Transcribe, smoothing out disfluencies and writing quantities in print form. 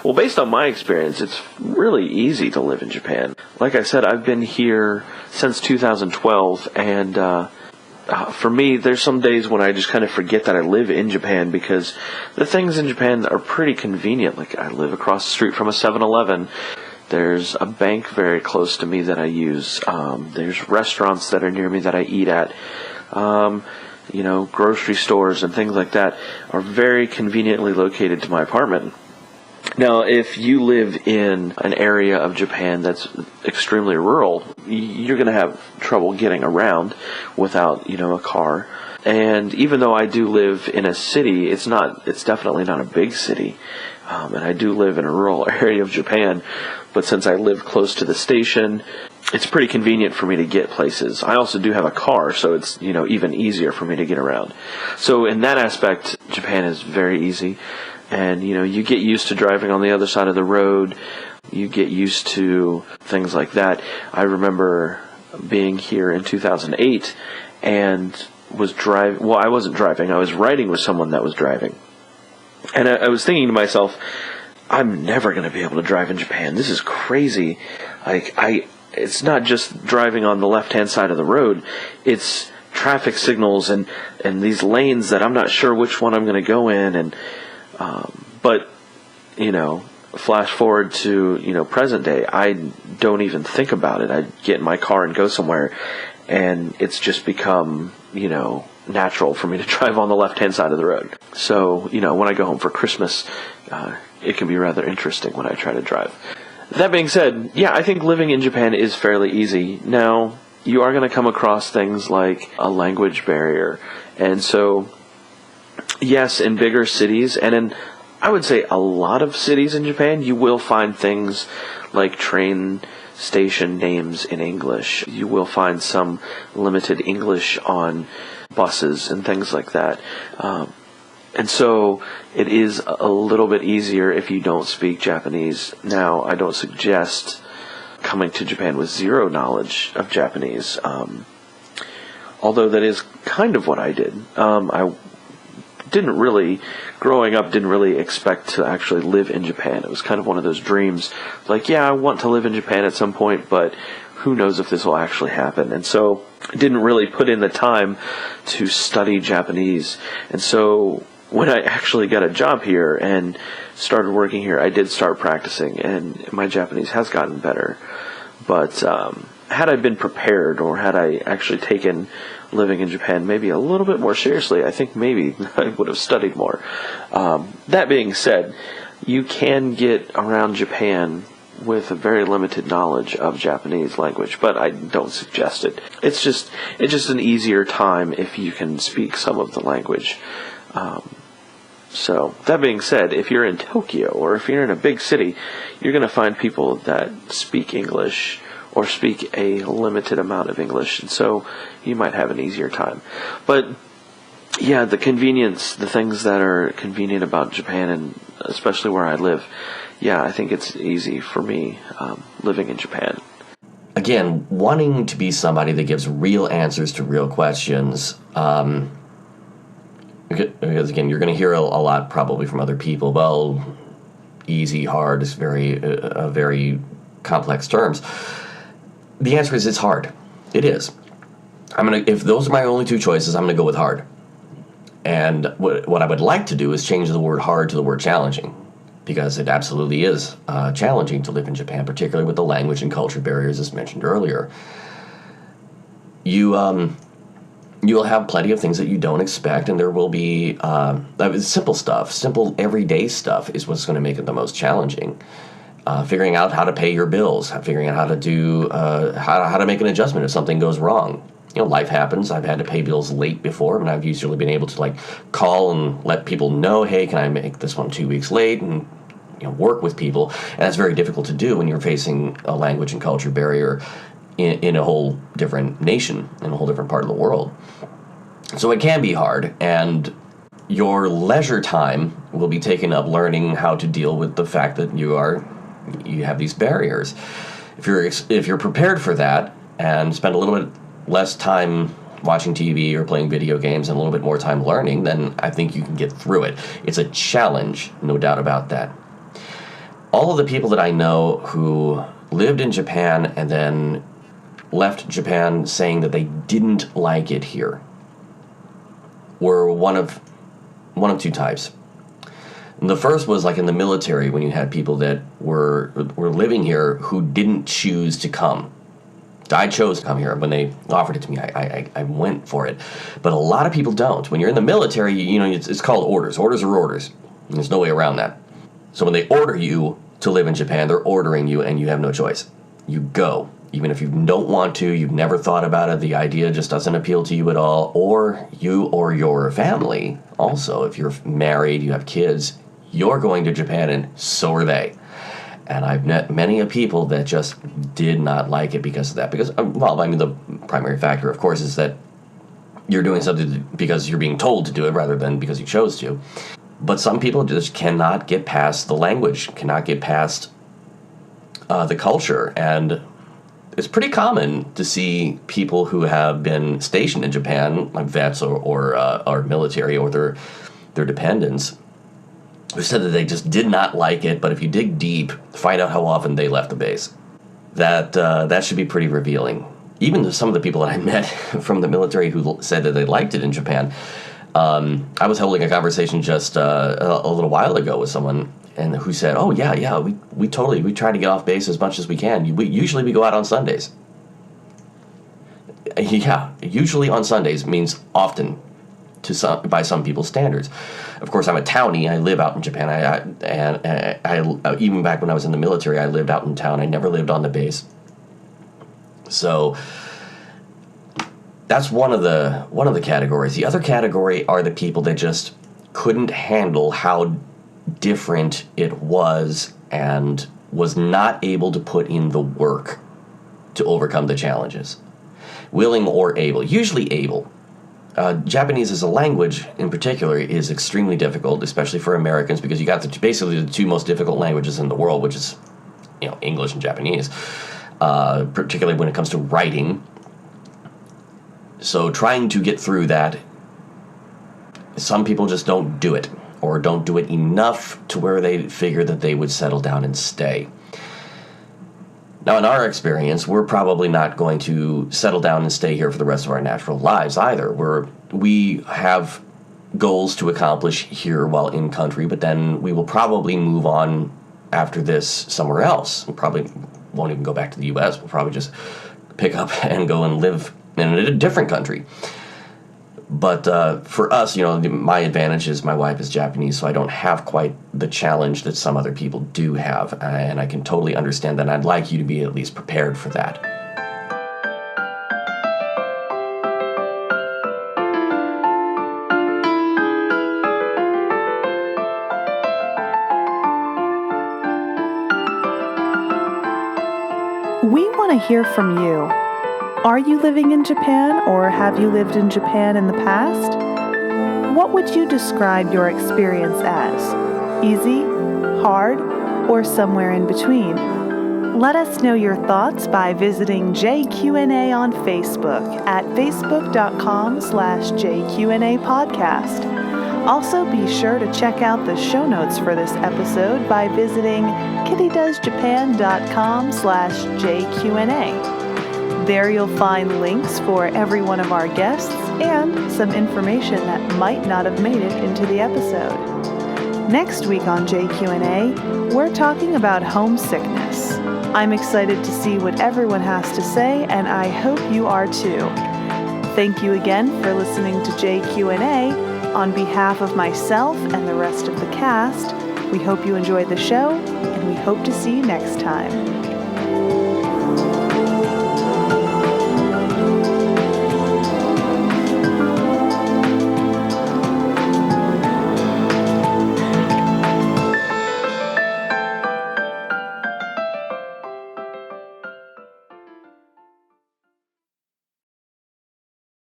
Well, based on my experience, it's really easy to live in Japan. Like I said, I've been here since 2012, and for me, there's some days when I just kind of forget that I live in Japan, because the things in Japan are pretty convenient. Like, I live across the street from a 7-Eleven. There's a bank very close to me that I use. There's restaurants that are near me that I eat at. Grocery stores and things like that are very conveniently located to my apartment. Now, if you live in an area of Japan that's extremely rural, you're going to have trouble getting around without, a car. And even though I do live in a city, it's definitely not a big city. And I do live in a rural area of Japan, but since I live close to the station, it's pretty convenient for me to get places. I also do have a car, so it's, even easier for me to get around. So in that aspect, Japan is very easy. And, you get used to driving on the other side of the road. You get used to things like that. I remember being here in 2008 and was driving. Well, I wasn't driving. I was riding with someone that was driving. And I was thinking to myself, I'm never going to be able to drive in Japan. This is crazy. It's not just driving on the left-hand side of the road. It's traffic signals and these lanes that I'm not sure which one I'm going to go in. And but flash forward to present day, I don't even think about it. I get in my car and go somewhere, and it's just become natural for me to drive on the left-hand side of the road. So when I go home for Christmas, it can be rather interesting when I try to drive. That being said, yeah, I think living in Japan is fairly easy. Now, you are going to come across things like a language barrier. And so, yes, in bigger cities, and in, I would say, a lot of cities in Japan, you will find things like train station names in English. You will find some limited English on buses and things like that. And so it is a little bit easier if you don't speak Japanese. Now, I don't suggest coming to Japan with zero knowledge of Japanese, although that is kind of what I did. Growing up, didn't really expect to actually live in Japan. It was kind of one of those dreams. Like, yeah, I want to live in Japan at some point, but who knows if this will actually happen. And so I didn't really put in the time to study Japanese. And so when I actually got a job here and started working here, I did start practicing, and my Japanese has gotten better. But had I been prepared, or had I actually taken living in Japan maybe a little bit more seriously, I think maybe I would have studied more. That being said, you can get around Japan with a very limited knowledge of Japanese language, but I don't suggest it. It's just an easier time if you can speak some of the language. So, that being said, if you're in Tokyo or if you're in a big city, you're going to find people that speak English or speak a limited amount of English, and so you might have an easier time. But, yeah, the convenience, the things that are convenient about Japan, and especially where I live, yeah, I think it's easy for me living in Japan. Again, wanting to be somebody that gives real answers to real questions, because again, you're going to hear a lot probably from other people. Well, easy, hard is very complex terms. The answer is it's hard. It is. If those are my only two choices, I'm going to go with hard. And what I would like to do is change the word hard to the word challenging, because it absolutely is challenging to live in Japan, particularly with the language and culture barriers as mentioned earlier. You'll have plenty of things that you don't expect, and there will be simple stuff. Simple everyday stuff is what's going to make it the most challenging. Figuring out how to pay your bills, figuring out how to do how to make an adjustment if something goes wrong. Life happens. I've had to pay bills late before, and I've usually been able to call and let people know, hey, can I make this one 2 weeks late, and work with people. And that's very difficult to do when you're facing a language and culture barrier in a whole different nation, in a whole different part of the world. So it can be hard, and your leisure time will be taken up learning how to deal with the fact that you have these barriers. If you're prepared for that and spend a little bit less time watching TV or playing video games and a little bit more time learning, then I think you can get through it. It's a challenge, no doubt about that. all of the people that I know who lived in Japan and then left Japan saying that they didn't like it here were one of two types. And the first was like in the military, when you had people that were living here who didn't choose to come. I chose to come here. When they offered it to me, I went for it. But a lot of people don't. When you're in the military, it's called orders. Orders are orders. There's no way around that. So when they order you to live in Japan, they're ordering you, and you have no choice. You go. Even if you don't want to, you've never thought about it, the idea just doesn't appeal to you at all, or you or your family, also, if you're married, you have kids, you're going to Japan, and so are they. And I've met many of people that just did not like it because of that. Because, the primary factor, of course, is that you're doing something because you're being told to do it rather than because you chose to. But some people just cannot get past the language, cannot get past the culture, and it's pretty common to see people who have been stationed in Japan, like vets or military or their dependents, who said that they just did not like it, but if you dig deep, find out how often they left the base. That should be pretty revealing. Even some of the people that I met from the military who said that they liked it in Japan, I was holding a conversation just a little while ago with someone and who said, "Oh yeah, we try to get off base as much as we can. Usually we go out on Sundays." Yeah, usually on Sundays means often by some people's standards. Of course, I'm a townie. I live out in Japan. I even back when I was in the military, I lived out in town. I never lived on the base. So that's one of the categories. The other category are the people that just couldn't handle how different it was and was not able to put in the work to overcome the challenges. Willing or able. Usually able. Japanese as a language, in particular, is extremely difficult, especially for Americans, because you got basically the two most difficult languages in the world, which is, English and Japanese, particularly when it comes to writing. So trying to get through that, some people just don't do it, or don't do it enough to where they figure that they would settle down and stay. Now, in our experience, we're probably not going to settle down and stay here for the rest of our natural lives either. We have goals to accomplish here while in country, but then we will probably move on after this somewhere else. We probably won't even go back to the U.S. We'll probably just pick up and go and live in a different country. But for us, my advantage is my wife is Japanese, so I don't have quite the challenge that some other people do have. And I can totally understand that, and I'd like you to be at least prepared for that. We want to hear from you. Are you living in Japan, or have you lived in Japan in the past? What would you describe your experience as? Easy, hard, or somewhere in between? Let us know your thoughts by visiting JQNA on Facebook at facebook.com/JQNA podcast. Also, be sure to check out the show notes for this episode by visiting kittydoesjapan.com/JQNA. There you'll find links for every one of our guests and some information that might not have made it into the episode. Next week on JQNA, we're talking about homesickness. I'm excited to see what everyone has to say, and I hope you are too. Thank you again for listening to JQNA. On behalf of myself and the rest of the cast, we hope you enjoyed the show, and we hope to see you next time.